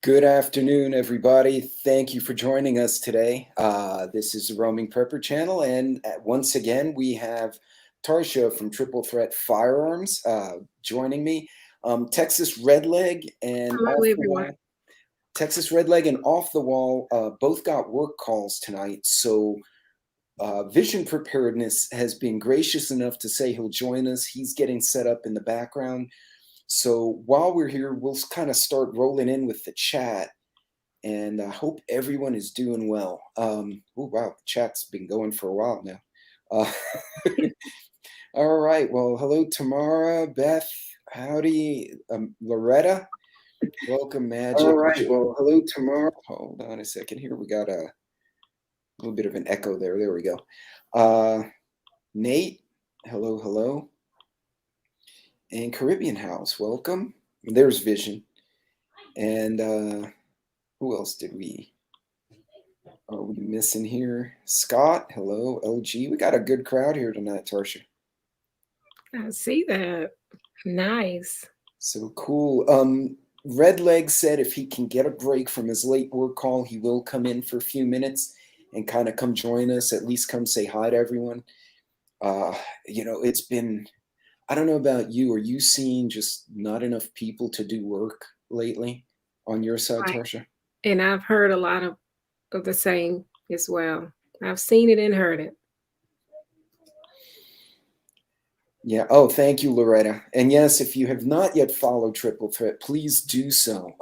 Good afternoon, everybody. Thank you for joining us today. This is the Roaming Prepper channel, and once again, we have Tarsha from Triple Threat Firearms joining me. Texas Redleg and Hello, everyone. Texas Redleg and Off the Wall both got work calls tonight, so Vision Preparedness has been gracious enough to say he'll join us. He's getting set up in the background. So while we're here, we'll kind of start rolling in with the chat, and I hope everyone is doing well. Oh, wow, the chat's been going for a while now. All right, well, hello, Tamara, Beth, howdy, Loretta, welcome, Magic. All right, well, hello, Tamara. Hold on a second here. We got a little bit of an echo there. There we go. Nate, hello, hello. And Caribbean House, welcome. There's Vision. And who else are we missing here? Scott, hello. LG, we got a good crowd here tonight, Tarsha. I see that. Nice. So cool. Redleg said if he can get a break from his late work call, he will come in for a few minutes and kind of come join us, at least come say hi to everyone. It's been, I don't know about you. Are you seeing just not enough people to do work lately on your side, Right. Tarsha? And I've heard a lot of the same as well. I've seen it and heard it. Yeah. Oh, thank you, Loretta. And yes, if you have not yet followed Triple Threat, please do so.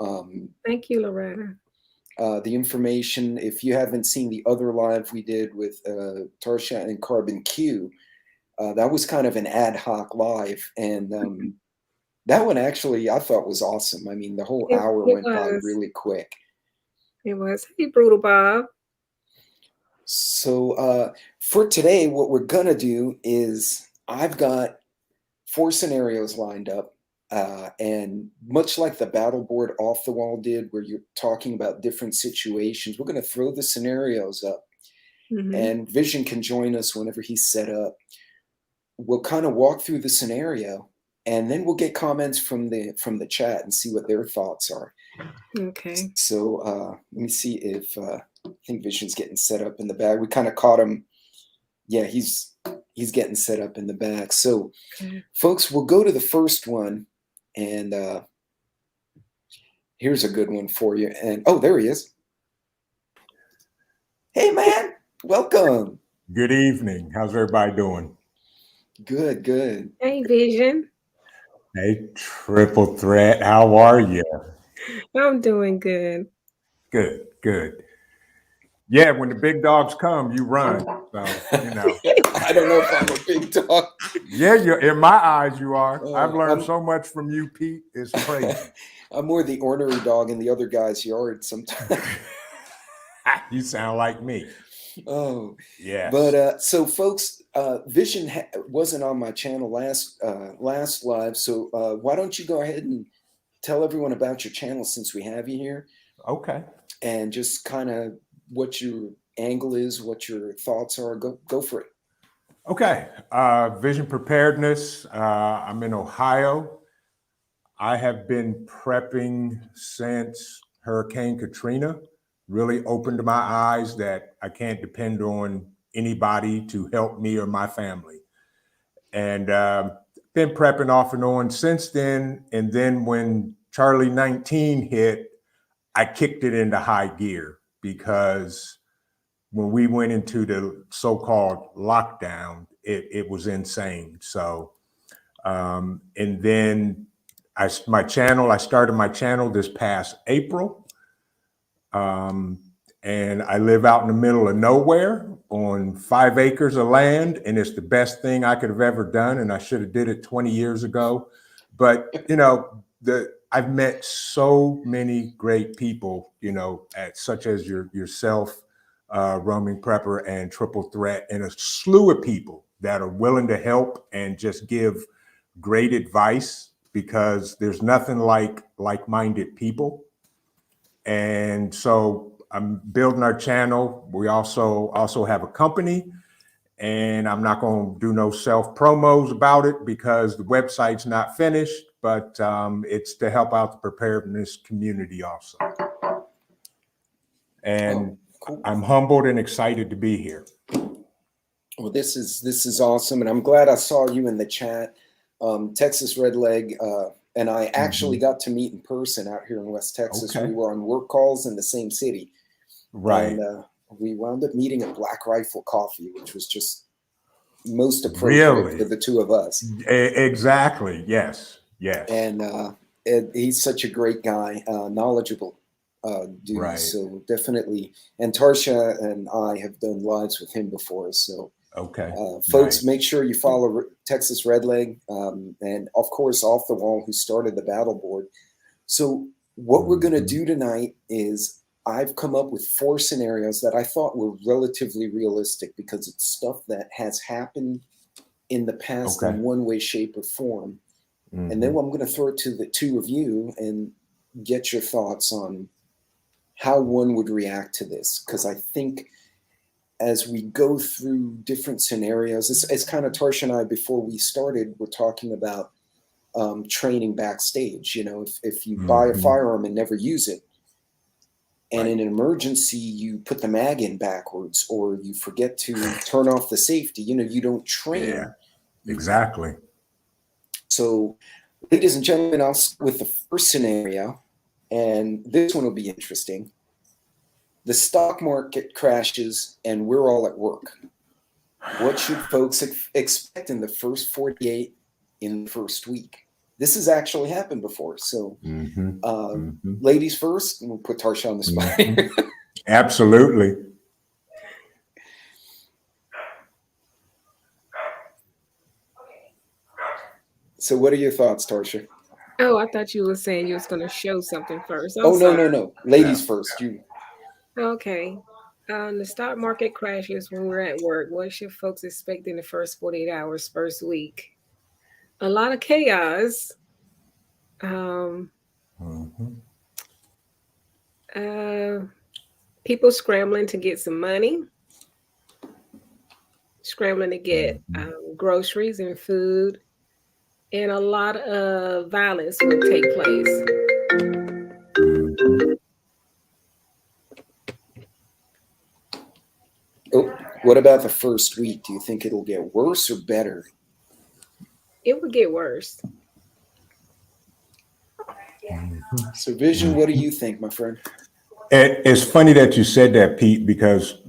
Thank you, Loretta. The information, if you haven't seen the other live we did with Tarsha and Carbon Q, that was kind of an ad hoc live, and that one actually I thought was awesome. I mean, the whole hour went by really quick. It was. Hey, Brutal Bob. So for today, what we're gonna do is I've got 4 scenarios lined up, and much like the battle board Off the Wall did, where you're talking about different situations, we're gonna throw the scenarios up, and Vision can join us whenever he's set up. We'll kind of walk through the scenario, and then we'll get comments from the chat and see what their thoughts are. Okay. So let me see if I think Vision's getting set up in the back. We kind of caught him. Yeah, he's getting set up in the back. So, folks, we'll go to the first one, and here's a good one for you. And oh, there he is. Hey, man, welcome. Good evening. How's everybody doing? Good, good. Hey, Vision. Hey, Triple Threat. How are you? I'm doing good. Good, good. Yeah, when the big dogs come, you run. So, I don't know if I'm a big dog. Yeah, in my eyes, you are. I've learned so much from you, Pete. It's crazy. I'm more the ornery dog in the other guy's yard sometimes. You sound like me. Oh, yeah. But so, folks, Vision wasn't on my channel last live. So why don't you go ahead and tell everyone about your channel since we have you here? Okay. And just kind of what your angle is, what your thoughts are. Go for it. Okay. Vision Preparedness. I'm in Ohio. I have been prepping since Hurricane Katrina. Really opened my eyes that I can't depend on anybody to help me or my family. And been prepping off and on since then. And then when Charlie 19 hit, I kicked it into high gear, because when we went into the so-called lockdown, it was insane. So, and then I started my channel this past April. And I live out in the middle of nowhere on 5 acres of land, and it's the best thing I could have ever done. And I should have did it 20 years ago. But, I've met so many great people, such as yourself, Roaming Prepper and Triple Threat, and a slew of people that are willing to help and just give great advice, because there's nothing like like-minded people. And so I'm building our channel. We also have a company, and I'm not going to do no self promos about it because the website's not finished, but it's to help out the preparedness community also. and Cool. I'm humbled and excited to be here. Well, this is awesome, and I'm glad I saw you in the chat. Texas Redleg and I actually got to meet in person out here in West Texas. Okay. We were on work calls in the same city, Right. and we wound up meeting at Black Rifle Coffee, which was just most appropriate for the two of us. Exactly. Yes. Yes. And he's such a great guy, knowledgeable dude. Right. So definitely, and Tarsha and I have done lives with him before. So Okay. folks, Nice. make sure you follow Texas Redleg, and of course Off the Wall, who started the battle board. So what we're going to do tonight is I've come up with 4 scenarios that I thought were relatively realistic because it's stuff that has happened in the past in one way, shape, or form. And then I'm going to throw it to the two of you and get your thoughts on how one would react to this. Because I think as we go through different scenarios, it's kind of Tarsha and I, before we started, we're talking about training backstage. You know, if you buy a firearm and never use it, and in an emergency, you put the mag in backwards, or you forget to turn off the safety, you know, you don't train. Yeah, exactly. So, ladies and gentlemen, I'll start with the first scenario, and this one will be interesting. The stock market crashes, and we're all at work. What should folks expect in the first 48 in the first week? This has actually happened before. So, ladies first, and we'll put Tarsha on the spot. Absolutely. So what are your thoughts, Tarsha? Oh, I thought you were saying you was going to show something first. Oh, no. Ladies first. You. Okay. The stock market crashes when we're at work. What should folks expect in the first 48 hours, first week? A lot of chaos. People scrambling to get some money, scrambling to get groceries and food, and a lot of violence will take place. Oh, what about the first week? Do you think it'll get worse or better? It would get worse. So, Vision, what do you think, my friend? It's funny that you said that, Pete, because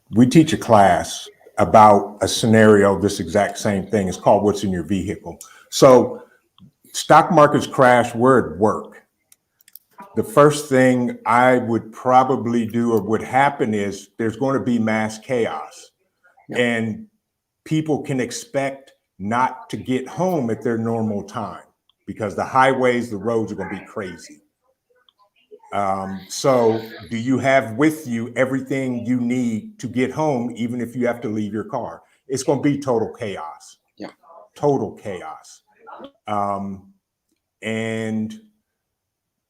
we teach a class about a scenario, this exact same thing. It's called What's in Your Vehicle. So stock markets crash, we're at work. The first thing I would probably do or would happen is there's going to be mass chaos. And people can expect not to get home at their normal time because the highways, the roads are going to be crazy. So do you have with you everything you need to get home, even if you have to leave your car? It's going to be total chaos. Yeah. Total chaos. And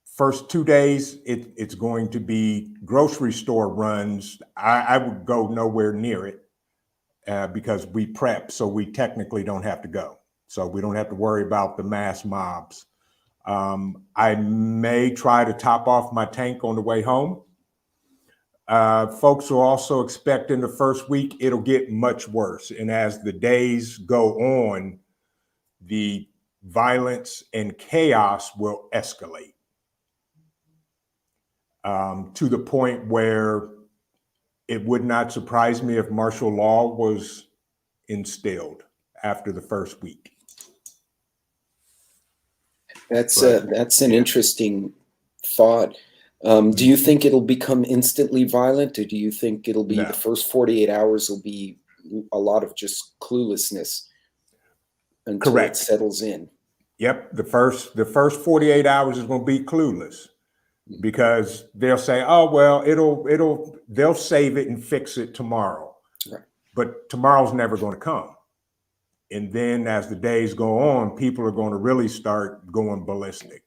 first 2 days, it's going to be grocery store runs. I would go nowhere near it because we prep, so we technically don't have to go. So we don't have to worry about the mass mobs. I may try to top off my tank on the way home. Folks will also expect in the first week, it'll get much worse. And as the days go on, the violence and chaos will escalate to the point where it would not surprise me if martial law was instilled after the first week. That's an interesting thought. Do you think it'll become instantly violent, or do you think it'll be the first 48 hours will be a lot of just cluelessness until it settles in? Yep, the first 48 hours is going to be clueless because they'll say, "Oh well, they'll save it and fix it tomorrow," but tomorrow's never going to come. And then as the days go on, people are going to really start going ballistic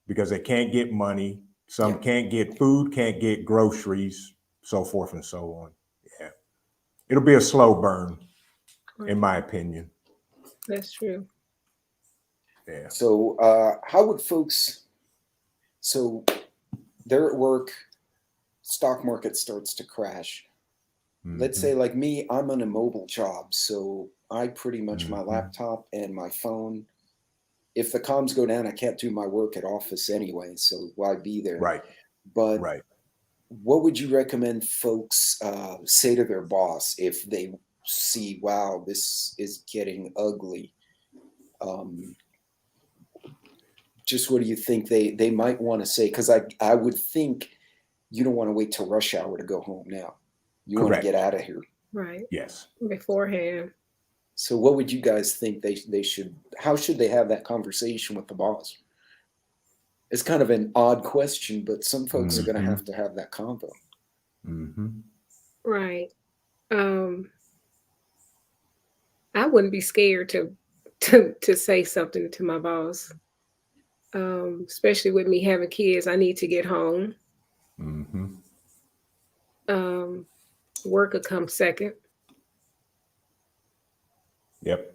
because they can't get money. Some can't get food, can't get groceries, so forth and so on. Yeah. It'll be a slow burn, in my opinion. That's true. Yeah. So how would folks, so they're at work, stock market starts to crash. Let's Mhm. say, like me, I'm on a mobile job, so I pretty much my Mhm. laptop and my phone. If the comms go down, I can't do my work at office anyway, so why be there? Right. But Right. what would you recommend folks say to their boss if they see, wow, this is getting ugly? Um, just what do you think they might want to say? Because I would think you don't want to wait till rush hour to go home now. You want to get Correct. out of here. Right. Yes. Beforehand. So what would you guys think they should, how should they have that conversation with the boss? It's kind of an odd question, but some folks are going Mhm. to have that convo. Mhm. Right. I wouldn't be scared to say something to my boss. Especially with me having kids, I need to get home. Mhm. Um, Work will come second. Yep.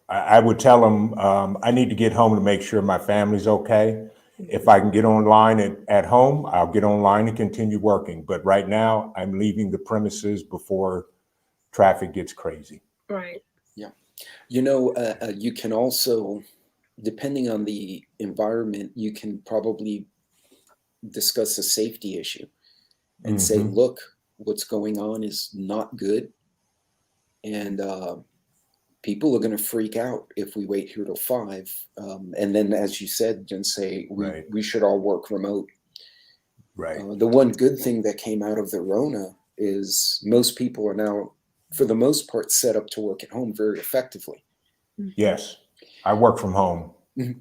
I would tell them I need to get home to make sure my family's okay. If I can get online at home, I'll get online and continue working. But right now, I'm leaving the premises before traffic gets crazy. Right. Yeah. You can also, depending on the environment, you can probably discuss a safety issue and say, Mm-hmm. look, what's going on is not good. And people are going to freak out if we wait here till 5. And then, as you said, then say, Right. we should all work remote. Right. The one good thing that came out of the Rona is most people are now, for the most part, set up to work at home very effectively. Yes. I work from home. Mhm.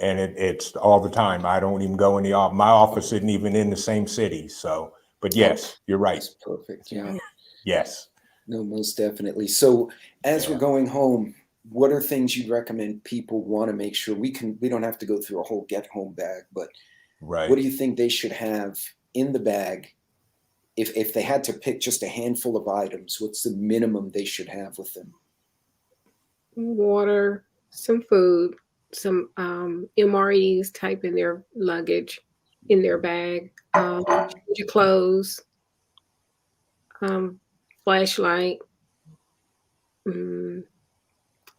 And it's all the time. I don't even go in the office. My office isn't even in the same city. So, but yes, you're right. That's perfect. Yeah. Yes. No, most definitely. So as we're Yeah. going home, what are things you'd recommend people want to make sure we don't have to go through a whole get home bag, but what Right. do you think they should have in the bag if they had to pick just a handful of items? What's the minimum they should have with them? Water, some food, some MREs type in their luggage, in their bag, change of clothes, um, flashlight. Mm,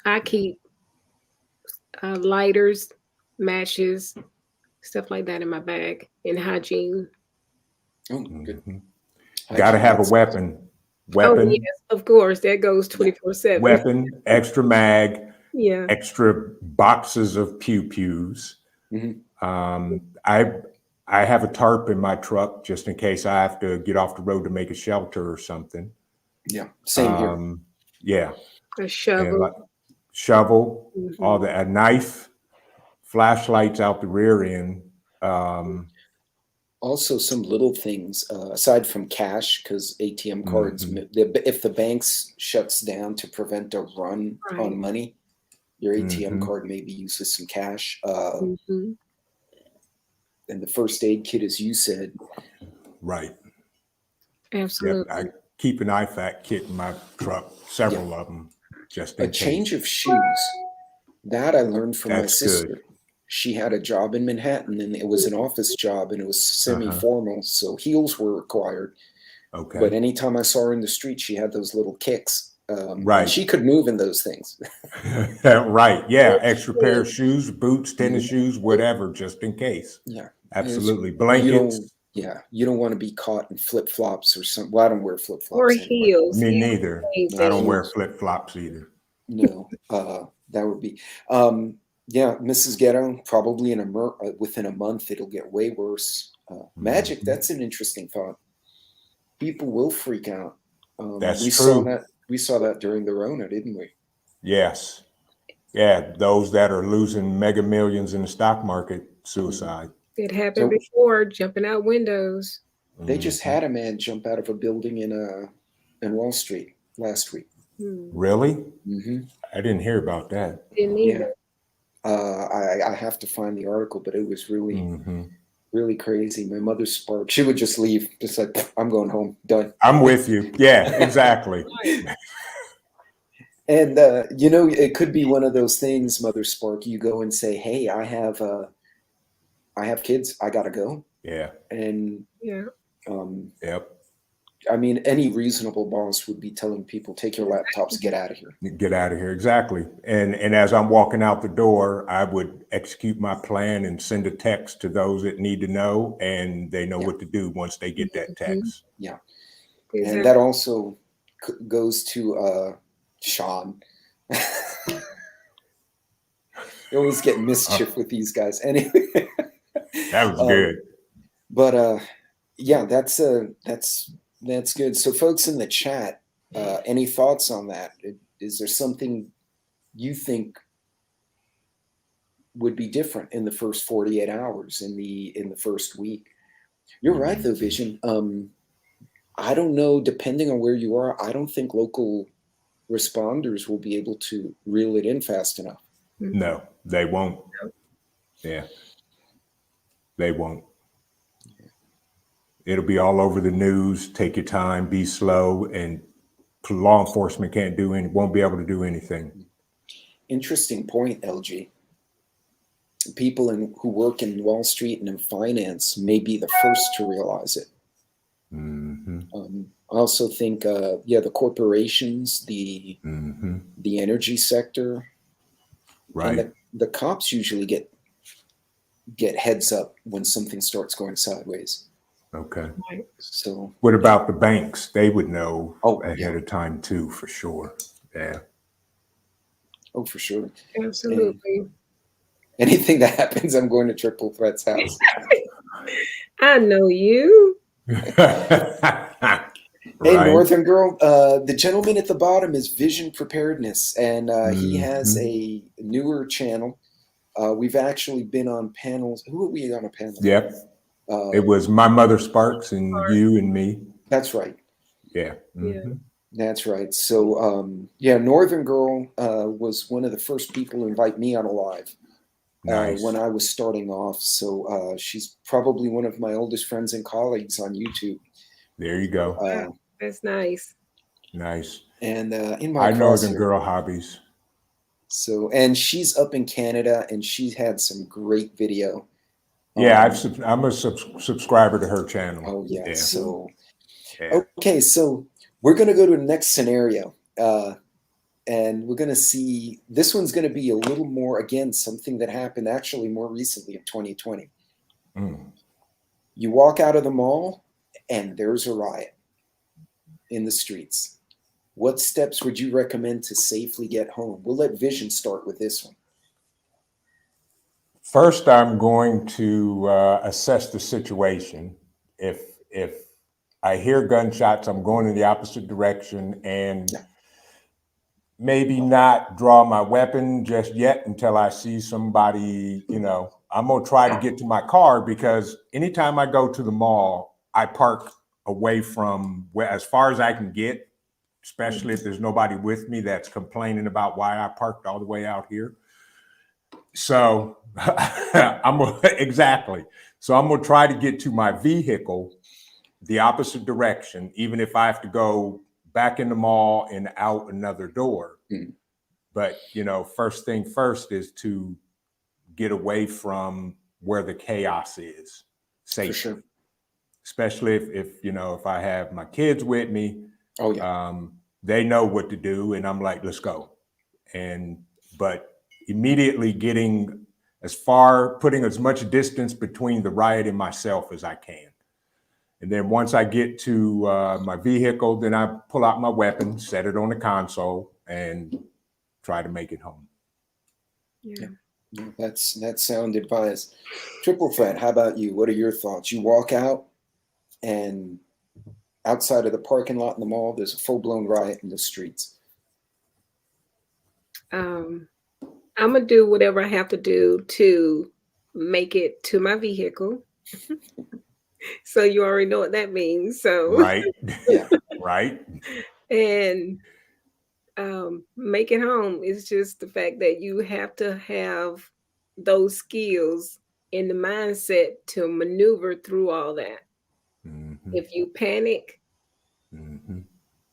I keep lighters, matches, stuff like that in my bag, and hygiene. Oh, good. Mm-hmm. Got to Hygiene, have a that's weapon. Oh Weapon, yes, of course, that goes yeah. 24/7. weapon, extra mag, Yeah. extra boxes of pew pews. Mhm. Um, I I have a tarp in my truck just in case I have to get off the road to make a shelter or something. Yeah, same here. Yeah, A and shovel. like shovel, all Hmm. the a knife, flashlights out the rear end. Um, Also, some little things aside from cash, because ATM cards, mhm, if the banks shuts down to prevent a run Right. on money, your ATM mhm, card may be used with some cash. Hmm. And the first aid kit, as you said, right. Yep, I Absolutely. keep an IFAC kit in my truck, yeah, several of them, just a in change case. of shoes. That I learned from my That's good. sister. She had a job in Manhattan, and it was an office job, and it was Uh-huh. semi-formal, so heels were required. But Okay. anytime I saw her in the street, she had those little kicks, and Right. she could move in those things. Right. Yeah. Extra pair of Really. shoes, boots, tennis Mhm. shoes, whatever, just in case. Yeah, Absolutely. you don't. Blankets. Yeah, you don't want to be caught in flip flops or something. Well, I don't wear flip Or flops anyway. heels. Me Heels neither. ain't I No don't thing. wear heels. flip flops either. No, that would be. Yeah, Mrs. Ghetto. Probably within a month, it'll get way worse. Magic. Mhm. That's an interesting thought. People will freak out. That's We saw true. that. We saw that during the Rona, didn't we? Yes. Yeah. Those that are losing mega millions in the stock market, Mhm. suicide. It happened So before, jumping out windows. they just Mhm. had a man jump out of a building in Wall Street last week. Hmm. Really? Hmm. I didn't hear about that. Didn't Yeah, either. I have to find the article, but it was really Hmm. really crazy. My mother sparked. She would just leave, just like I'm going home, done. I'm with you. Yeah, exactly. Right. And it could be one of those things, Mother Spark. You go and say, "Hey, I have kids. I gotta go," Yeah. and Yeah. Yep. I mean, any reasonable boss would be telling people, take your laptops, get out of here. Get out of here. Exactly. And as I'm walking out the door, I would execute my plan and send a text to those that need to know, and they know what to do once they get that text. Yeah. Exactly. And that also goes to Sean. You always get mischief with these guys. Anyway. That was good. But yeah, that's good. So folks in the chat, any thoughts on that? Is there something you think would be different in the first 48 hours in the first week? You're right though, Vision. I don't know, depending on where you are, I don't think local responders will be able to reel it in fast enough. No, they won't. Yeah. They won't. It'll be all over the news. Take your time, be slow, and law enforcement won't be able to do anything. Interesting point, LG. People who work in Wall Street and in finance may be the first to realize it. I also think, the corporations, the energy sector, right? And the cops usually get heads up when something starts going sideways. Okay. So, what about the banks? They would know ahead of time too, for sure. Yeah. Oh, for sure. Absolutely. And anything that happens, I'm going to Triple Threat's house. I know you. Hey, Northern Girl, the gentleman at the bottom is Vision Preparedness, and he has a newer channel. We've actually been on panels. Who are we on a panel? Yep. It was My Mother Sparks and you and me. That's right. Yeah. Yeah. That's right. So, Northern Girl was one of the first people to invite me on a live when I was starting off. So she's probably one of my oldest friends and colleagues on YouTube. There you go. Wow, that's nice. Nice. And in my Northern Girl hobbies. So, and she's up in Canada, and she's had some great video. Yeah, I'm a subscriber to her channel. Oh yeah. Yeah. So, okay, so we're gonna go to the next scenario, and we're gonna see. This one's gonna be a little more, again, something that happened actually more recently in 2020. You walk out of the mall, and there's a riot in the streets. What steps would you recommend to safely get home? We'll let Vision start with this one. First, I'm going to assess the situation. If I hear gunshots, I'm going in the opposite direction and maybe not draw my weapon just yet until I see somebody. I'm going to try to get to my car, because anytime I go to the mall, I park away from as far as I can get, especially if there's nobody with me that's complaining about why I parked all the way out here. So exactly. So I'm going to try to get to my vehicle the opposite direction, even if I have to go back in the mall and out another door. But, first thing first is to get away from where the chaos is safely. For sure. Especially if I have my kids with me. Oh yeah. They know what to do, and I'm like, let's go. But immediately putting as much distance between the riot and myself as I can. And then once I get to my vehicle, then I pull out my weapon, set it on the console, and try to make it home. Yeah. That's sound advice. Triple Threat, how about you? What are your thoughts? You walk out, and outside of the parking lot in the mall, there's a full-blown riot in the streets. I'm going to do whatever I have to do to make it to my vehicle. So you already know what that means. So right. Yeah. Right. And make it home. It's just the fact that you have to have those skills in the mindset to maneuver through all that. If you panic,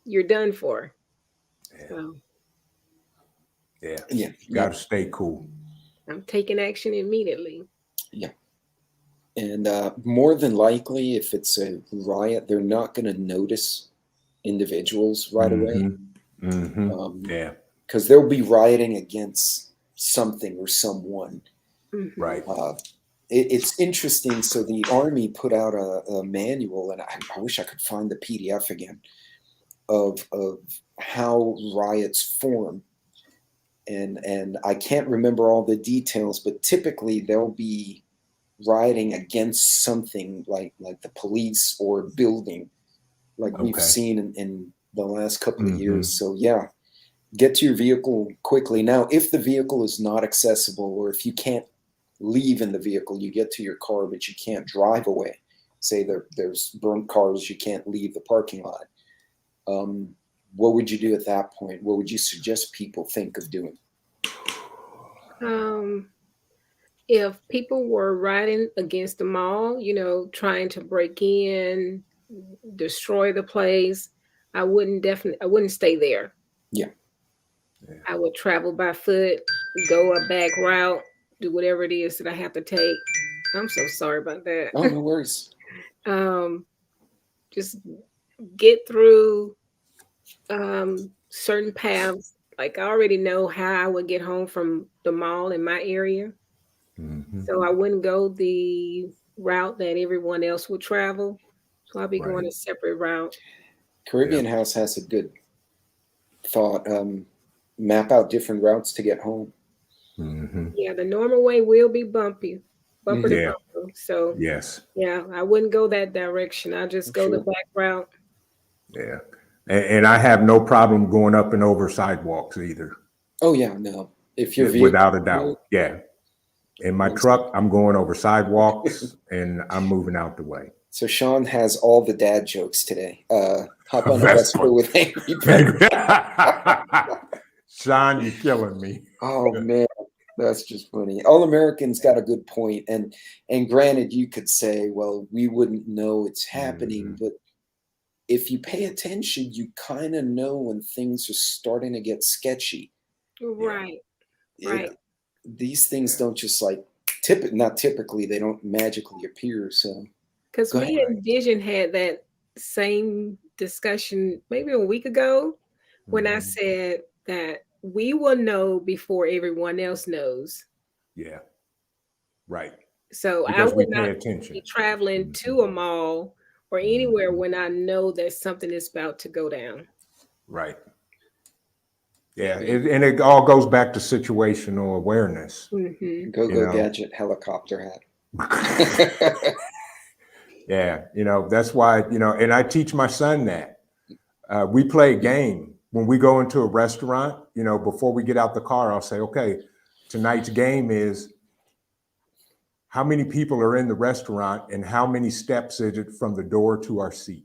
you're done for. Yeah. So, You got to stay cool. I'm taking action immediately. Yeah. And more than likely, if it's a riot, they're not going to notice individuals right away. Yeah. Because they'll be rioting against something or someone. Right. It's interesting. So the Army put out a manual, and I wish I could find the PDF again, of how riots form. And I can't remember all the details, but typically they'll be rioting against something like the police or building, like we've seen in the last couple of years. So yeah, get to your vehicle quickly. Now, if the vehicle is not accessible, or if you can't leave in the vehicle, you get to your car, but you can't drive away. Say there's burnt cars, you can't leave the parking lot. What would you do at that point? What would you suggest people think of doing? If people were riding against the mall, trying to break in, destroy the place, I wouldn't stay there. Yeah. I would travel by foot, go a back route, do whatever it is that I have to take. I'm so sorry about that. Oh, no worries. Just get through certain paths. Like, I already know how I would get home from the mall in my area. So I wouldn't go the route that everyone else would travel. So I'll be going a separate route. Caribbean House has a good thought. Map out different routes to get home. Yeah, the normal way will be bumpy, bumper to bumper. So yes, yeah, I wouldn't go that direction. I'll just go the back route. Yeah, and I have no problem going up and over sidewalks either. Oh yeah, no. If you're without a doubt, yeah. In my truck, I'm going over sidewalks and I'm moving out the way. So Sean has all the dad jokes today. Hop on a Vespa with Angry Bird. Sean, you're killing me. Oh man, that's just funny. All Americans got a good point, and granted, you could say, well, we wouldn't know it's happening, but if you pay attention, you kind of know when things are starting to get sketchy. Right. These things don't just like not typically, they don't magically appear. So because me and Vision had that same discussion maybe a week ago when I said that we will know before everyone else knows. Yeah. Right. So because I would not be traveling to a mall or anywhere when I know that something is about to go down. Right. Yeah, and it all goes back to situational awareness. Go gadget helicopter hat. Yeah, that's why, and I teach my son that. We play a game when we go into a restaurant, before we get out the car, I'll say, okay, tonight's game is how many people are in the restaurant and how many steps is it from the door to our seat.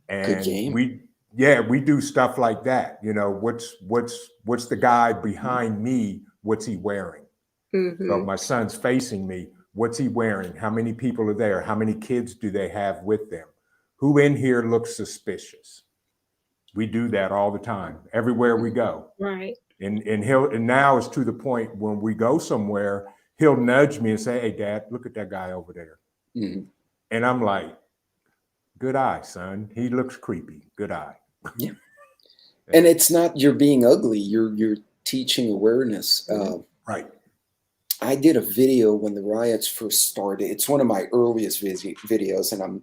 And we do stuff like that. What's the guy behind me? What's he wearing? So my son's facing me. What's he wearing? How many people are there? How many kids do they have with them? Who in here looks suspicious? We do that all the time, everywhere we go. Right. And now it's to the point when we go somewhere, he'll nudge me and say, "Hey, Dad, look at that guy over there." And I'm like, "Good eye, son. He looks creepy. Good eye." Yeah. And it's not you're being ugly. You're teaching awareness. Right. I did a video when the riots first started. It's one of my earliest videos, and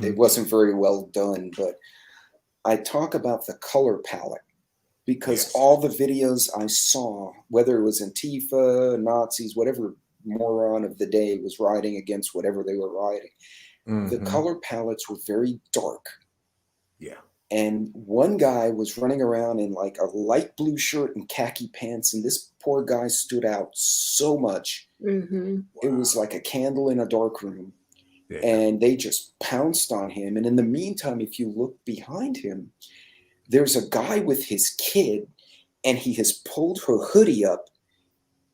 it wasn't very well done, but I talk about the color palette because all the videos I saw, whether it was Antifa, Nazis, whatever moron of the day was rioting against whatever they were rioting, the color palettes were very dark. Yeah. And one guy was running around in like a light blue shirt and khaki pants, and this poor guy stood out so much. It was like a candle in a dark room. Yeah. And they just pounced on him. And in the meantime, if you look behind him, there's a guy with his kid, and he has pulled her hoodie up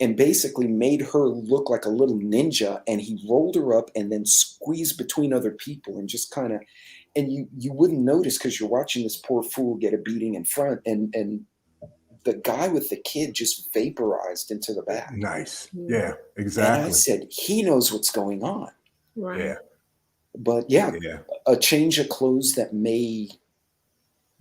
and basically made her look like a little ninja. And he rolled her up and then squeezed between other people and just kind of, and you wouldn't notice because you're watching this poor fool get a beating in front. And the guy with the kid just vaporized into the back. Nice. Mm. Yeah, exactly. And I said, he knows what's going on. Right. Yeah. But yeah, Yeah. a change of clothes that may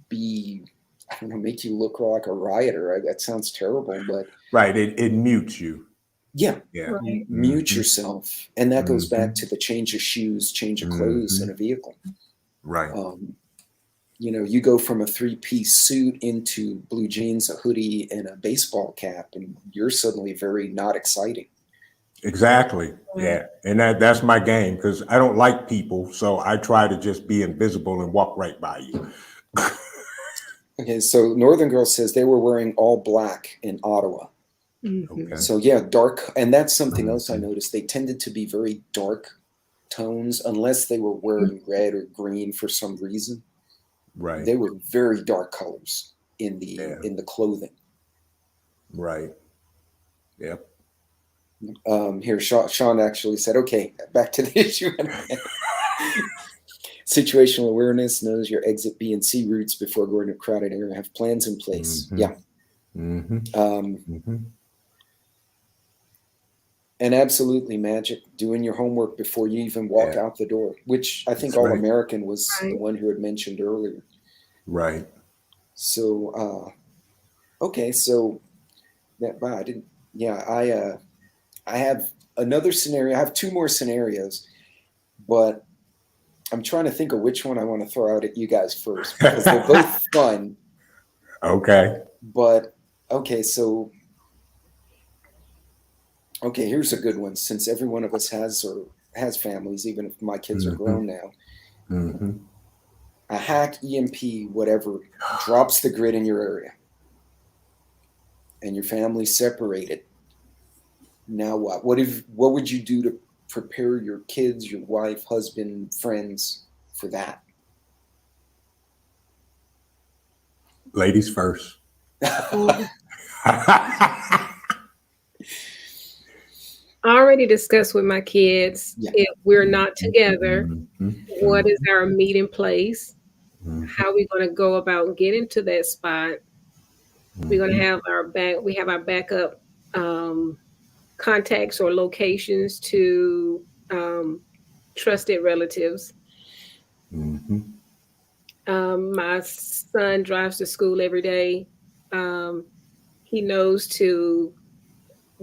be, I don't know, make you look like a rioter. That sounds terrible, but Right. It mutes you. yeah, Yeah. Right. mute yourself. And that goes back Mhm. to the change of shoes, change of clothes in a vehicle. Right. You know, you go from a 3-piece suit into blue jeans, a hoodie, and a baseball cap, and you're suddenly very not exciting. Exactly. Yeah. And that's my game, because I don't like people. So I try to just be invisible and walk right by you. Okay, so Northern Girl says they were wearing all black in Ottawa. Mhm. Okay. So yeah, dark, and that's something else I noticed. They tended to be very dark tones, unless they were wearing red or green for some reason. Right. They were very dark colors in the clothing. Right. Yep. Here, Sean actually said, "Okay, back to the issue." Situational awareness, knows your exit B and C routes before going to a crowded area. Have plans in place. Mhm. Yeah. Mm-hmm. And absolutely, Magic, doing your homework before you even walk out the door, which I think That's All right. American was Right. the one who had mentioned earlier. Right. So, okay, so that, wow, I didn't, yeah, I have another scenario. I have 2 more scenarios, but I'm trying to think of which one I want to throw out at you guys first, because they're both fun. Okay. But okay, so okay, here's a good one. Since every one of us has families, even if my kids are grown now, Mm-hmm. a hack, EMP, whatever, drops the grid in your area, and your family's separated. Now what? What would you do to prepare your kids, your wife, husband, friends for that? Ladies first. I already discussed with my kids, Yeah. if we're not together, Mm-hmm. what is our meeting place? Mm-hmm. How are we going to go about getting to that spot? We're going to have we have our backup contacts or locations to trusted relatives. Mm-hmm. My son drives to school every day. He knows to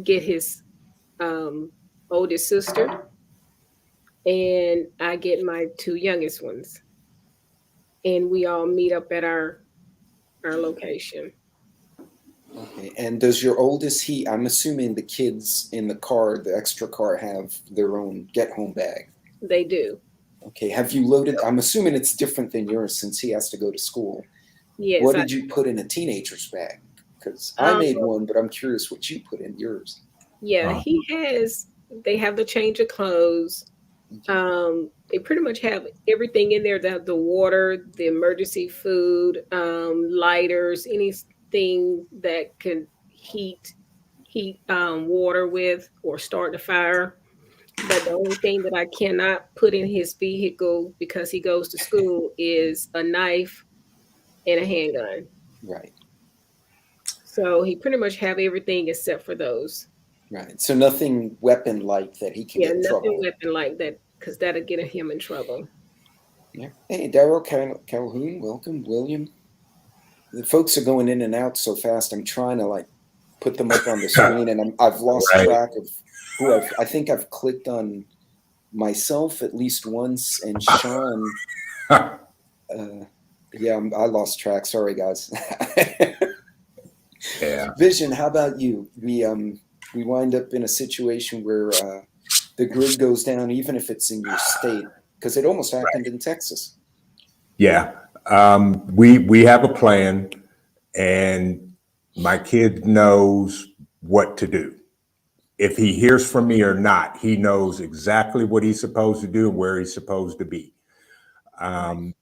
get his oldest sister, and I get my 2 youngest ones, and we all meet up at our location. Okay. And does your oldest, I'm assuming the kids in the car, the extra car, have their own get home bag. They do. Okay. Have you loaded? I'm assuming it's different than yours since he has to go to school. Yes. What did you put in a teenager's bag? Because I made one, but I'm curious what you put in yours. Yeah, they have the change of clothes. They pretty much have everything in there. The water, the emergency food, lighters, anything that can heat water with or start the fire. But the only thing that I cannot put in his vehicle because he goes to school is a knife and a handgun. Right. So he pretty much have everything except for those. Right. So nothing weapon-like that he can Yeah, get in nothing trouble. weapon like that, because that'll get him in trouble. Yeah. Hey, Daryl Calhoun, welcome. William. The folks are going in and out so fast. I'm trying to put them up on the screen, and I've lost track of who I think I've clicked on myself at least once, and Sean. Yeah, I lost track. Sorry, guys. Yeah. Vision, how about you? We wind up in a situation where the grid goes down, even if it's in your state, because it almost happened in Texas. Yeah. We have a plan, and my kid knows what to do. If he hears from me or not, he knows exactly what he's supposed to do and where he's supposed to be.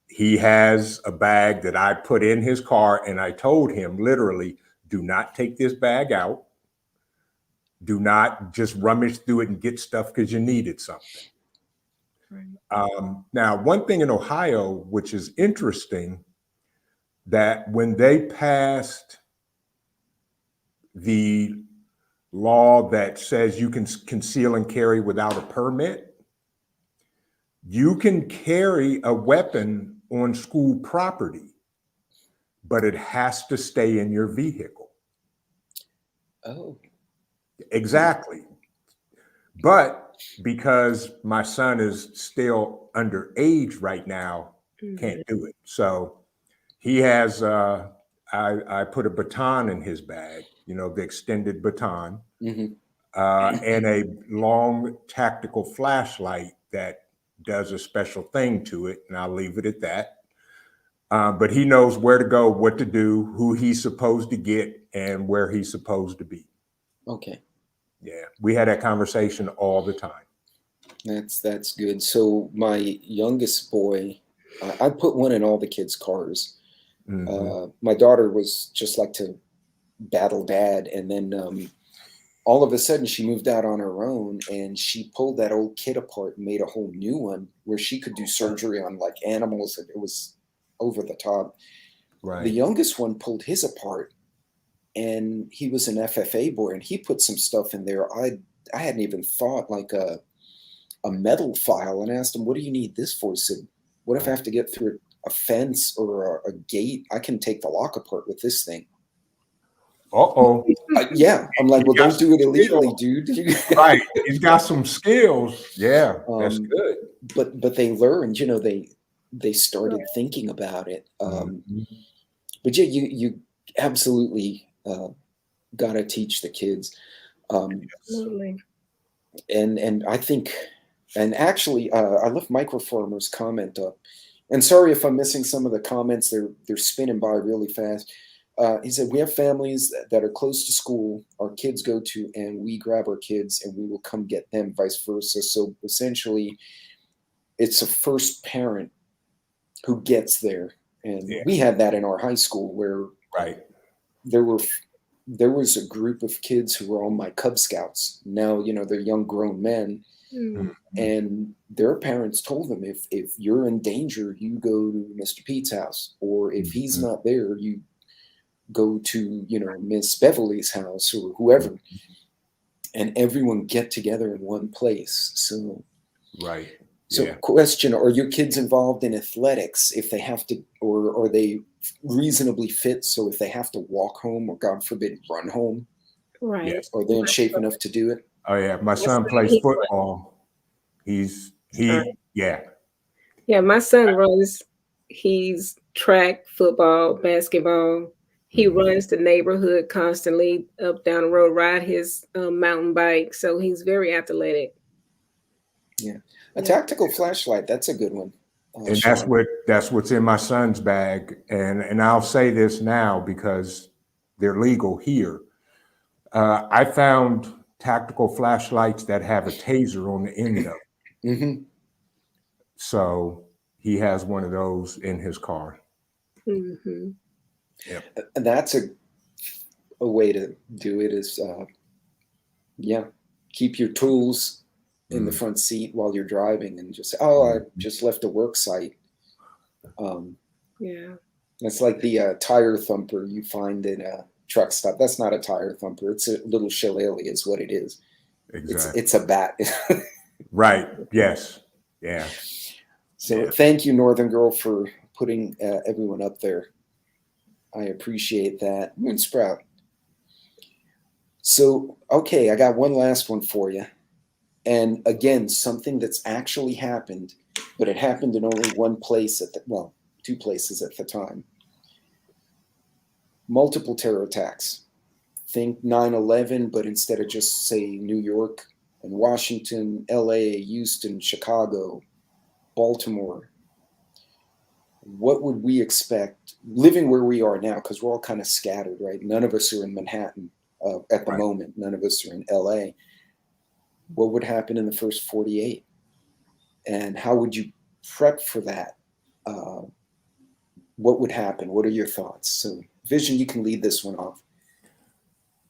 He has a bag that I put in his car, and I told him literally, do not take this bag out. Do not just rummage through it and get stuff because you needed something. Now, one thing in Ohio, which is interesting, that when they passed the law that says you can conceal and carry without a permit, you can carry a weapon on school property, but it has to stay in your vehicle. Oh, Exactly. But because my son is still underage right now, can't do it. So he has, I put a baton in his bag, you know, the extended baton, mhm. and a long tactical flashlight that does a special thing to it. And I'll leave it at that. But he knows where to go, what to do, who he's supposed to get, and where he's supposed to be. Okay. Yeah, we had that conversation all the time. That's good. So my youngest boy, I put one in all the kids' cars. My daughter was just like to battle dad, and then all of a sudden she moved out on her own, and she pulled that old kit apart and made a whole new one where she could do surgery on like animals, and it was over the top. Right. The youngest one pulled his apart, and he was an FFA boy, and he put some stuff in there. I hadn't even thought, like a metal file, and asked him, "What do you need this for?" He said, "What if I have to get through a fence or a gate? I can take the lock apart with this thing." Uh-oh. Yeah, I'm like, "Well, don't do it illegally, dude." Right. He's got some skills. Yeah, that's good. But they learned, you know, they started thinking about it. But yeah, you absolutely got to teach the kids. Absolutely. And I think, and actually, I left Microformer's comment up. And sorry if I'm missing some of the comments. They're spinning by really fast. He said, "We have families that are close to school our kids go to, and we grab our kids and we will come get them, vice versa." So essentially, it's a first parent who gets there. And we had that in our high school where there was a group of kids who were on my Cub Scouts. Now, you know, they're young grown men. And their parents told them, if you're in danger, you go to Mr. Pete's house. Or if he's not there, you go to, you know, Miss Beverly's house or whoever. And everyone get together in one place. So, So question, are your kids involved in athletics if they have to, or are they reasonably fit? So if they have to walk home or God forbid, run home, Right. are they in shape enough to do it? Oh yeah. My son plays football. Yeah, my son runs, he's track, football, basketball. He runs the neighborhood constantly up down the road, ride his mountain bike. So he's very athletic. Yeah. A tactical flashlight, that's a good one. And that's what's in my son's bag. And I'll say this now because they're legal here. I found tactical flashlights that have a taser on the end of it. So he has one of those in his car. And that's a way to do it is, keep your tools in the front seat while you're driving and just say, I just left a work site. That's like the tire thumper you find in a truck stop. That's not a tire thumper. It's a little shillelagh is what it is. Exactly. It's a bat. Right. Yes. Yeah. So thank you, Northern Girl, for putting everyone up there. I appreciate that. Moon Sprout. So, okay, I got one last one for you. And again, something that's actually happened, but it happened in only one place two places at the time. Multiple terror attacks. Think 9/11, but instead of just, say, New York and Washington, LA, Houston, Chicago, Baltimore. What would we expect living where we are now? Because we're all kind of scattered, right? None of us are in Manhattan at the moment. None of us are in LA. What would happen in the first 48? And how would you prep for that? What would happen? What are your thoughts? So, Vision, you can lead this one off.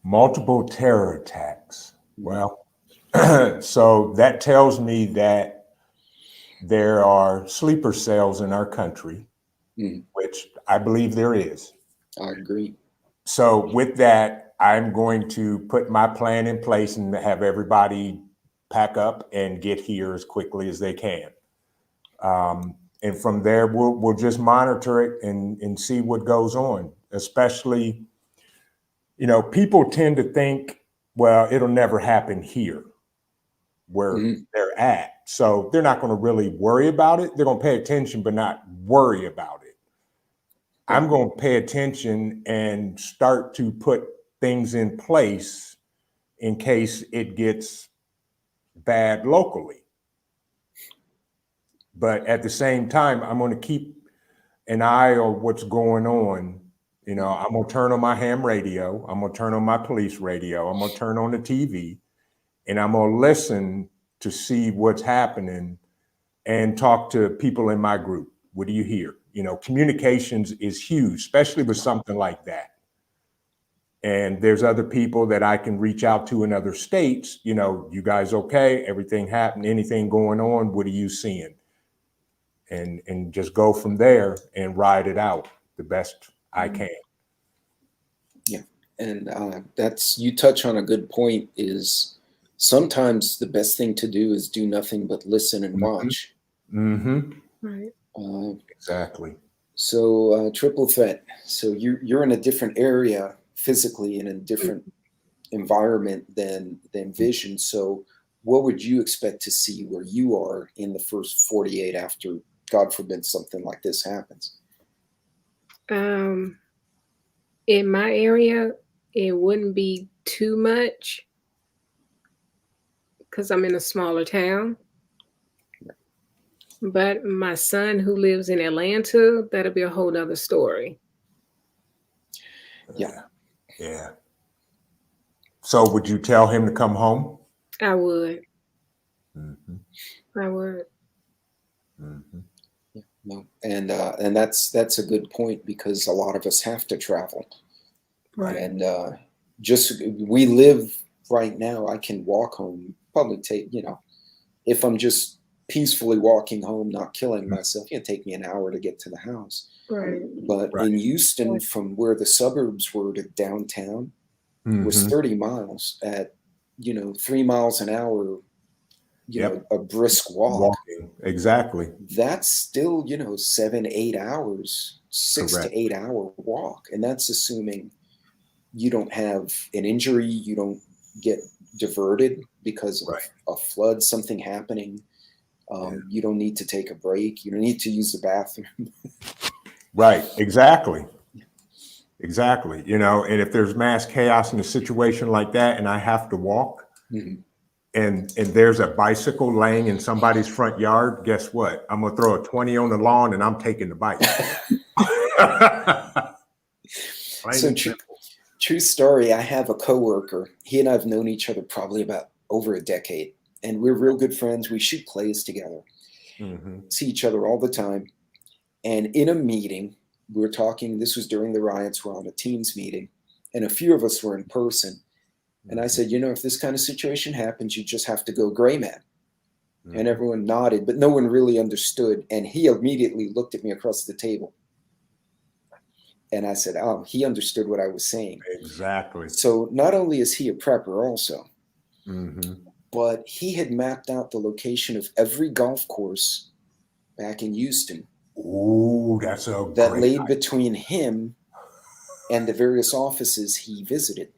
Multiple terror attacks. Well, so that tells me that there are sleeper cells in our country, which I believe there is. I agree. So with that, I'm going to put my plan in place and have everybody pack up and get here as quickly as they can. And from there, we'll just monitor it and see what goes on. Especially, you know, people tend to think, well, it'll never happen here where they're at. So they're not going to really worry about it. They're going to pay attention, but not worry about it. I'm going to pay attention and start to put things in place in case it gets bad locally. But at the same time, I'm going to keep an eye on what's going on. You know, I'm going to turn on my ham radio. I'm going to turn on my police radio. I'm going to turn on the TV, and I'm going to listen to see what's happening and talk to people in my group. What do you hear? You know, communications is huge, especially with something like that. And there's other people that I can reach out to in other states. You know, you guys okay? Everything happened? Anything going on? What are you seeing? And just go from there and ride it out the best I can. Yeah, and that's, you touch on a good point. Is sometimes the best thing to do is do nothing but listen and watch. Right. Exactly. So triple threat. So you're in a different area physically, in a different environment than Vision. So what would you expect to see where you are in the first 48 after, God forbid, something like this happens? In my area, it wouldn't be too much because I'm in a smaller town. But my son who lives in Atlanta, that'll be a whole nother story. Yeah. Yeah. So would you tell him to come home? I would. I would. Yeah, no. And that's a good point, because a lot of us have to travel. Right. And just, we live right now, I can walk home, probably take, you know, if I'm just peacefully walking home, not killing myself, it'll take me an hour to get to the house. Right. But in Houston, from where the suburbs were to downtown, was 30 miles at, you know, 3 miles an hour, you know, a brisk walk. Walking. Exactly. That's still, you know, 7, 8 hours, 6 to 8 hour walk. And that's assuming you don't have an injury, you don't get diverted because of a flood, something happening. You don't need to take a break. You don't need to use the bathroom. Right. Exactly. Exactly. You know, and if there's mass chaos in a situation like that and I have to walk and there's a bicycle laying in somebody's front yard, guess what? I'm going to throw a 20 on the lawn and I'm taking the bike. So true story. I have a coworker. He and I have known each other probably about over a decade, and we're real good friends. We shoot plays together, see each other all the time. And in a meeting, we were talking, this was during the riots, we're on a Teams meeting, and a few of us were in person. And I said, you know, if this kind of situation happens, you just have to go gray man. And everyone nodded, but no one really understood. And he immediately looked at me across the table. And I said, oh, he understood what I was saying. Exactly. So not only is he a prepper also, but he had mapped out the location of every golf course back in Houston. Ooh, that's a that great laid idea. between him and the various offices he visited.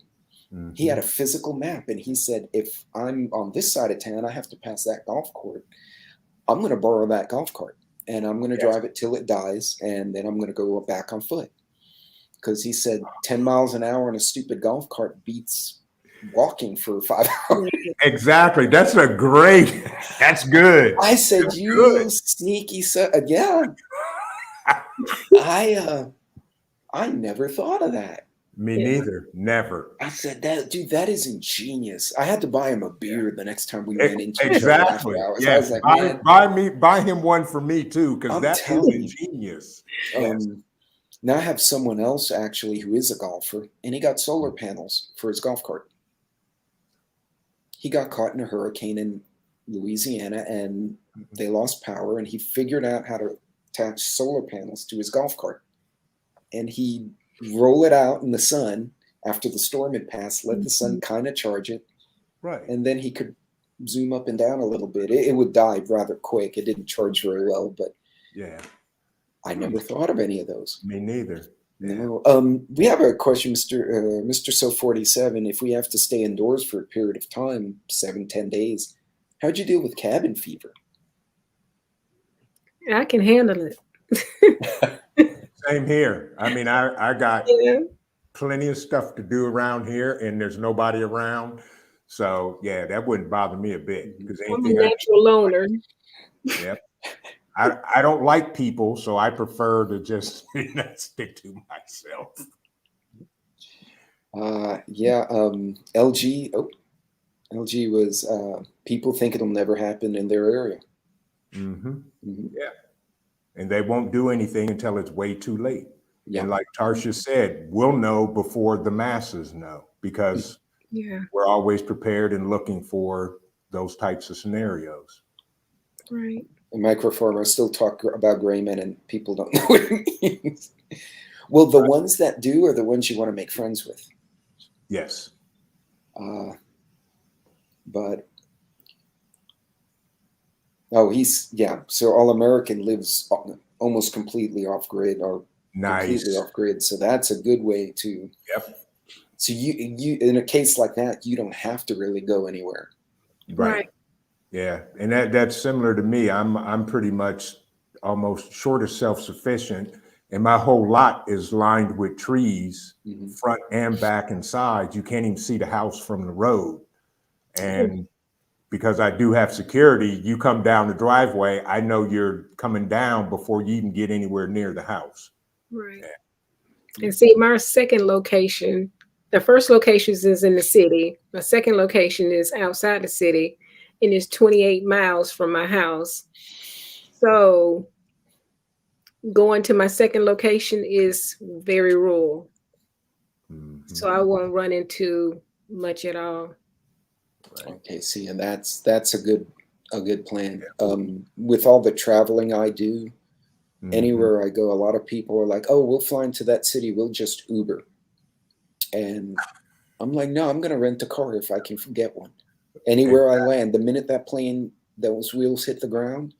He had a physical map, and he said, if I'm on this side of town, I have to pass that golf court. I'm going to borrow that golf cart, and I'm going to drive it till it dies, and then I'm going to go back on foot. Because he said 10 miles an hour on a stupid golf cart beats walking for 5 hours. Exactly. That's good. I said, that's you good. sneaky son. Yeah. I never thought of that. Me neither. Never. I said, that is ingenious. I had to buy him a beer the next time we went into each other after hours. Yes. I was like, buy him one for me too, because that is ingenious. Now I have someone else actually who is a golfer, and he got solar panels for his golf cart. He got caught in a hurricane in Louisiana, and they lost power, and he figured out how to attach solar panels to his golf cart. And he roll it out in the sun after the storm had passed, let the sun kind of charge it, Right. and then he could zoom up and down a little bit. It would die rather quick. It didn't charge very well, but Yeah. I never thought of any of those. Me neither. No. We have a question, Mr. So 47. If we have to stay indoors for a period of time, 7-10 days, how'd you deal with cabin fever? I can handle it. Same here. I mean, I got Yeah. plenty of stuff to do around here, and there's nobody around. So yeah, that wouldn't bother me a bit because I'm a natural loner. Yep. I don't like people, so I prefer to just stick to myself. LG. Oh, LG was people think it'll never happen in their area. Mm-hmm. Mm-hmm. Yeah. And they won't do anything until it's way too late. Yeah. And like Tarsha said, we'll know before the masses know because we're always prepared and looking for those types of scenarios. Right. A microfarmer still talk about gray men and people don't know what it means. Well, the ones that do are the ones you want to make friends with. Yes. But so All American lives almost completely off grid or completely off grid. So that's a good way to. Yep. So you in a case like that, you don't have to really go anywhere. Right. Yeah, and that's similar to me. I'm pretty much almost short of self-sufficient, and my whole lot is lined with trees, front and back and sides. You can't even see the house from the road, and because I do have security, you come down the driveway, I know you're coming down before you even get anywhere near the house. Right. Yeah. And see, my second location, the first location is in the city. My second location is outside the city. And it's 28 miles from my house. So going to my second location is very rural. Mm-hmm. So I won't run into much at all. Okay, see, and that's a good plan. With all the traveling I do, anywhere I go, a lot of people are like, "Oh, we'll fly into that city. We'll just Uber." And I'm like, "No, I'm going to rent a car if I can get one." Anywhere I land, the minute those wheels hit the ground,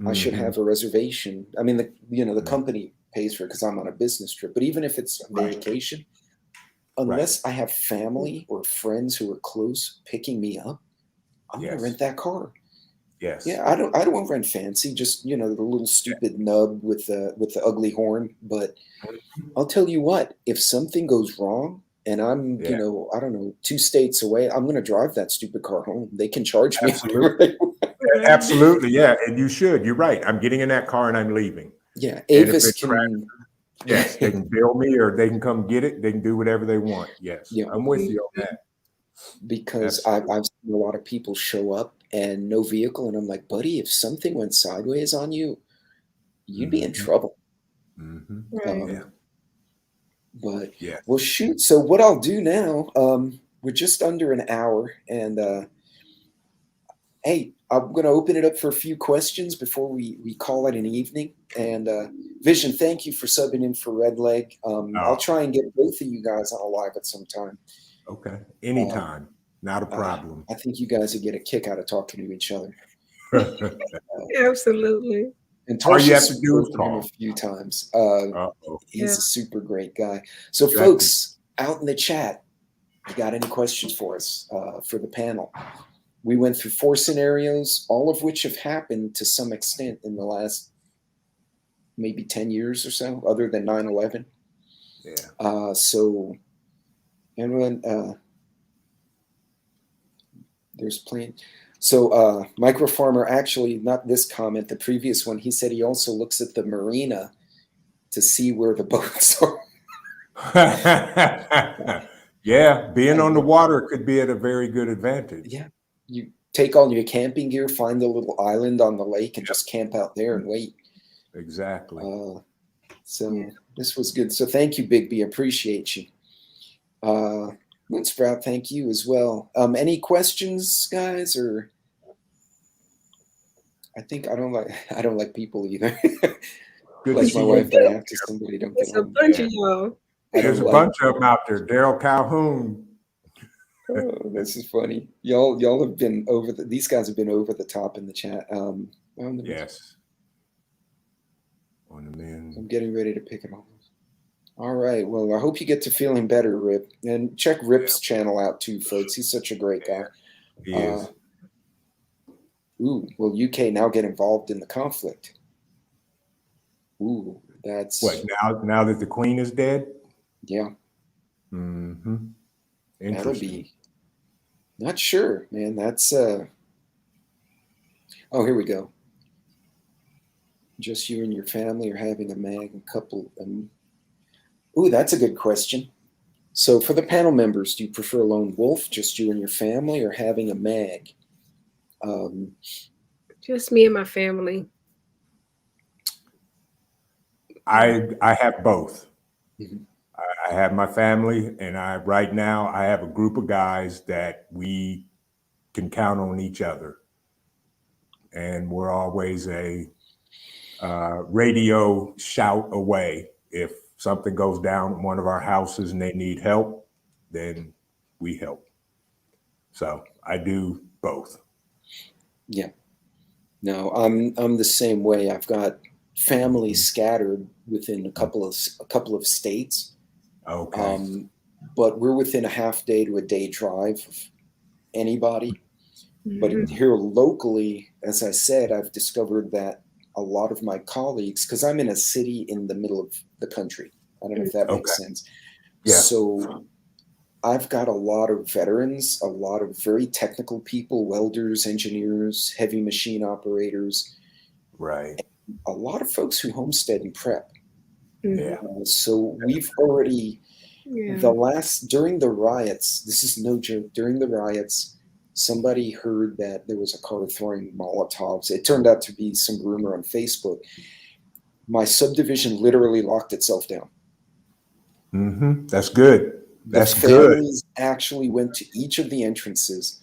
I should have a reservation. I mean, the company pays for it because I'm on a business trip. But even if it's a vacation, unless I have family or friends who are close picking me up, I'm going to rent that car. Yes. Yeah, I don't want to rent fancy. Just the little stupid nub with the ugly horn. But I'll tell you what, if something goes wrong. And I'm, I don't know, 2 states away. I'm going to drive that stupid car home. They can charge me. Absolutely. Absolutely. Yeah. And you should. You're right. I'm getting in that car and I'm leaving. Yeah. Avis can. Yes. They can bill me or they can come get it. They can do whatever they want. Yes. Yeah. I'm with you on that. Because I've seen a lot of people show up and no vehicle. And I'm like, buddy, if something went sideways on you, you'd be in trouble. Right. But well, shoot. So what I'll do now, we're just under an hour, and hey, I'm going to open it up for a few questions before we call it an evening. And Vision, thank you for subbing in for Red Leg. I'll try and get both of you guys on a live at some time. Okay, anytime, not a problem. I think you guys would get a kick out of talking to each other. Absolutely. And Tarsha's spoken to him a few times. He's a super great guy. So, folks, out in the chat, you got any questions for us for the panel? We went through 4 scenarios, all of which have happened to some extent in the last maybe 10 years or so, other than 9/11. Yeah. So, everyone, there's plenty. So Micro Farmer, actually, not this comment, the previous one, he said he also looks at the marina to see where the boats are. Yeah, being on the water could be at a very good advantage. Yeah, you take all your camping gear, find a little island on the lake, and just camp out there and wait. Exactly. So this was good. So thank you, Big B. Appreciate you. Moonsprout, thank you as well. Any questions, guys? Or I think I don't like people either. Good like my wife, but I have to somebody don't get It's a bunch of y'all. I There's don't a like. bunch of them out there. Daryl Calhoun. Oh, this is funny. Y'all have been over these guys have been over the top in the chat. Yes. On the men. I'm getting ready to pick it up. All right. Well, I hope you get to feeling better, Rip. And check Rip's channel out too, folks. He's such a great guy. He is. Ooh, will UK now get involved in the conflict? Ooh, that's What, now that the Queen is dead? Yeah. Mm-hmm. That'll be not sure, man. That's oh, here we go. Just you and your family are having a mag and couple. Ooh, that's a good question. So for the panel members, do you prefer a lone wolf, just you and your family, or having a mag? Just me and my family. I have both. Mm-hmm. I have my family, and right now I have a group of guys that we can count on each other, and we're always a radio shout away. If something goes down in one of our houses and they need help, then we help. So I do both. Yeah. No, I'm the same way. I've got family scattered within a couple of states. Okay. But we're within a half day to a day drive of anybody. Mm-hmm. But here locally, as I said, I've discovered that a lot of my colleagues, because I'm in a city in the middle of the country. I don't know if that makes sense. Yeah. So I've got a lot of veterans, a lot of very technical people, welders, engineers, heavy machine operators. Right. A lot of folks who homestead and prep. Yeah. So we've already, during the riots, this is no joke, during the riots, somebody heard that there was a car throwing Molotovs. It turned out to be some rumor on Facebook. My subdivision literally locked itself down. Mm-hmm. That's good. That's the families actually went to each of the entrances,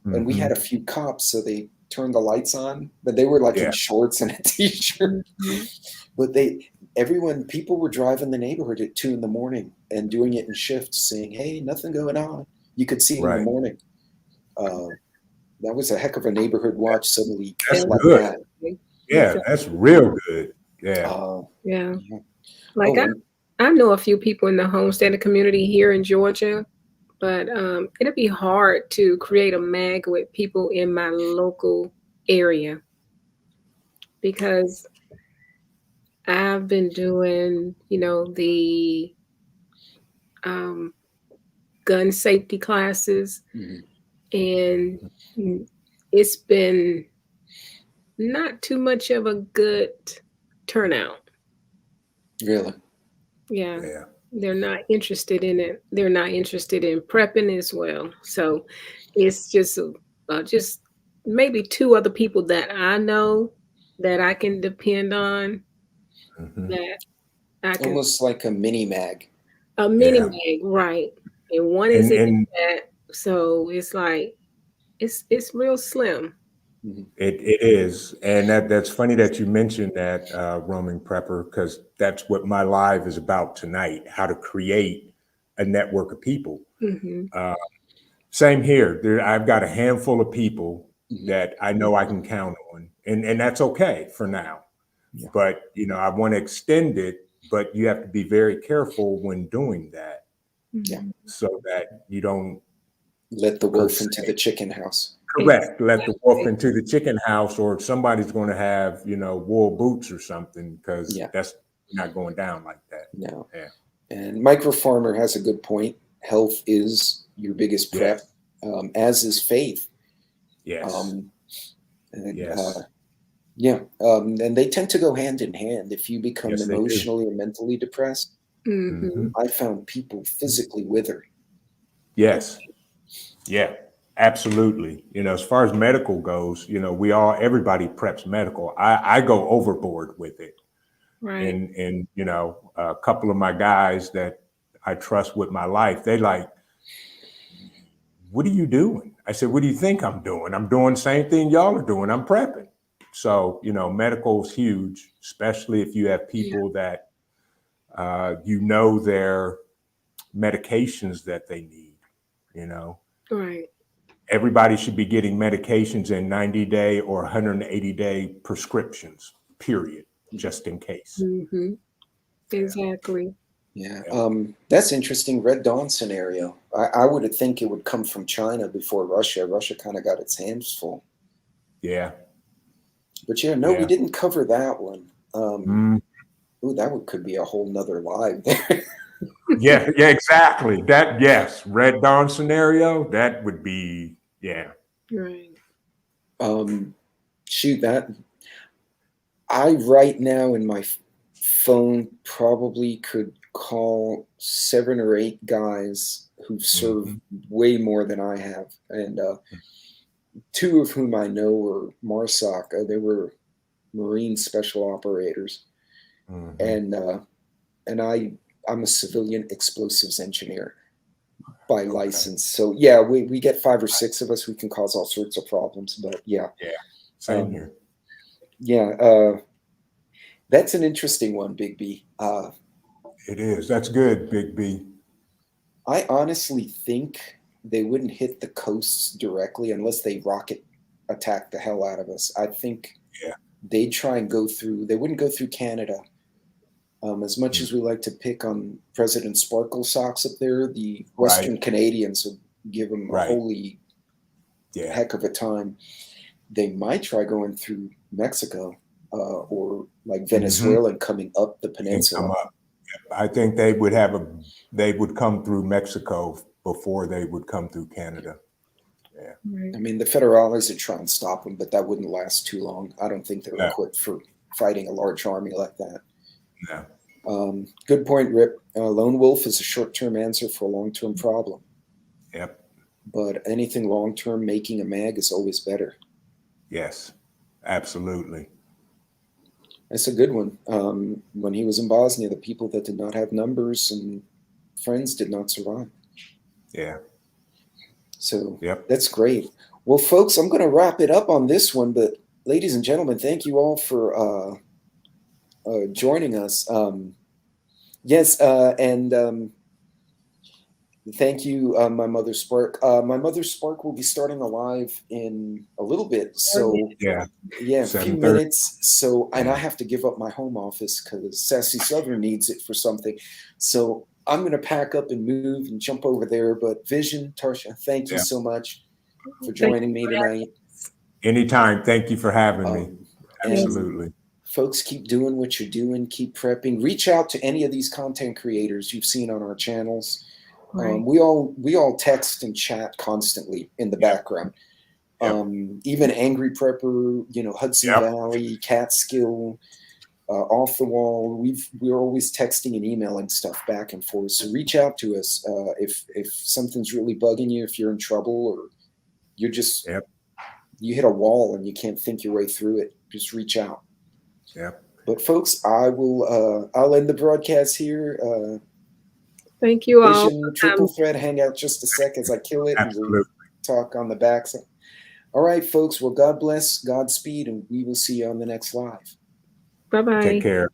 and we had a few cops, so they turned the lights on, but they were like in shorts and a t-shirt. But people were driving the neighborhood at 2 a.m. and doing it in shifts, saying, "Hey, nothing going on." You could see it in the morning. That was a heck of a neighborhood watch. Suddenly, that's like good. that. Yeah, that's real good. Yeah. Like I know a few people in the homesteading community here in Georgia, but it'll be hard to create a mag with people in my local area because I've been doing, the gun safety classes, and it's been not too much of a good turnout. Really? Yeah. They're not interested in it. They're not interested in prepping as well. So it's just maybe 2 other people that I know that I can depend on. That I can almost like a mini mag. A mini mag, right? And one is in that, so it's like it's real slim. It is, and that's funny that you mentioned that, roaming prepper, because that's what my live is about tonight: how to create a network of people. Same here. I've got a handful of people that I know I can count on, and that's okay for now. Yeah. But I want to extend it, but you have to be very careful when doing that, so that you don't let the wolf into the chicken house. Correct. Let the wolf into the chicken house, or somebody's going to have, wool boots or something, because that's not going down like that. No. Yeah. And Micro Farmer has a good point. Health is your biggest prep, as is faith. Yes. And they tend to go hand in hand. If you become emotionally or mentally depressed, I found people physically wither. Yes. Yeah. Absolutely. As far as medical goes, everybody preps medical. I go overboard with it. Right. And a couple of my guys that I trust with my life, they like, "What are you doing?" I said, "What do you think I'm doing? I'm doing the same thing y'all are doing. I'm prepping." So, medical is huge, especially if you have people that, they're medications that they need, you know. Right. Everybody should be getting medications in 90-day or 180-day prescriptions, period, just in case. Mm-hmm. Exactly. Yeah, Yeah. that's interesting. Red Dawn scenario. I would think it would come from China before Russia. Russia kind of got its hands full. Yeah. But yeah, no, we Yeah. didn't cover that one. Ooh, that could be a whole nother live there. Yeah, exactly. That, yes, Red Dawn scenario, that would be, yeah. Right. Shoot, that I right now in my phone probably could call 7 or 8 guys who've served way more than I have, and 2 of whom I know were MARSOC. They were Marine Special Operators, and I'm a civilian explosives engineer by license. So yeah, we get 5 or 6 of us. We can cause all sorts of problems, but yeah. Yeah, same here. Yeah, that's an interesting one, Big B. It is. That's good, Big B. I honestly think they wouldn't hit the coasts directly unless they rocket attack the hell out of us. I think they'd try and go through. They wouldn't go through Canada. As much as we like to pick on President Sparkle Socks up there, the Western Canadians would give them a holy heck of a time. They might try going through Mexico or like Venezuela and coming up the peninsula. I think they would come through Mexico before they would come through Canada. Yeah. I mean, the Federales would try and stop them, but that wouldn't last too long. I don't think they're equipped for fighting a large army like that. No. Good point, Rip. Lone wolf is a short-term answer for a long-term problem. Yep. But anything long-term, making a mag is always better. Yes, absolutely. That's a good one. When he was in Bosnia, the people that did not have numbers and friends did not survive. Yeah. So that's great. Well, folks, I'm going to wrap it up on this one. But ladies and gentlemen, thank you all for joining us. And thank you, my mother Spark. My mother Spark will be starting a live in a little bit. So a few minutes. So, and I have to give up my home office because Sassy Southern needs it for something. So I'm going to pack up and move and jump over there. But Vision, Tarsha, thank you so much for joining me tonight. Anytime. Thank you for having me. Absolutely. Folks, keep doing what you're doing. Keep prepping. Reach out to any of these content creators you've seen on our channels. We all text and chat constantly in the background. Even Angry Prepper, Hudson Valley, Catskill, Off the Wall. We're always texting and emailing stuff back and forth. So reach out to us if something's really bugging you, if you're in trouble, or you're just you hit a wall and you can't think your way through it. Just reach out. But folks, I'll end the broadcast here. Thank you all. Vision, Triple Thread, hang out just a sec as I kill it. And we'll talk on the back. All right, folks. Well, God bless, Godspeed, and we will see you on the next live. Bye-bye. Take care.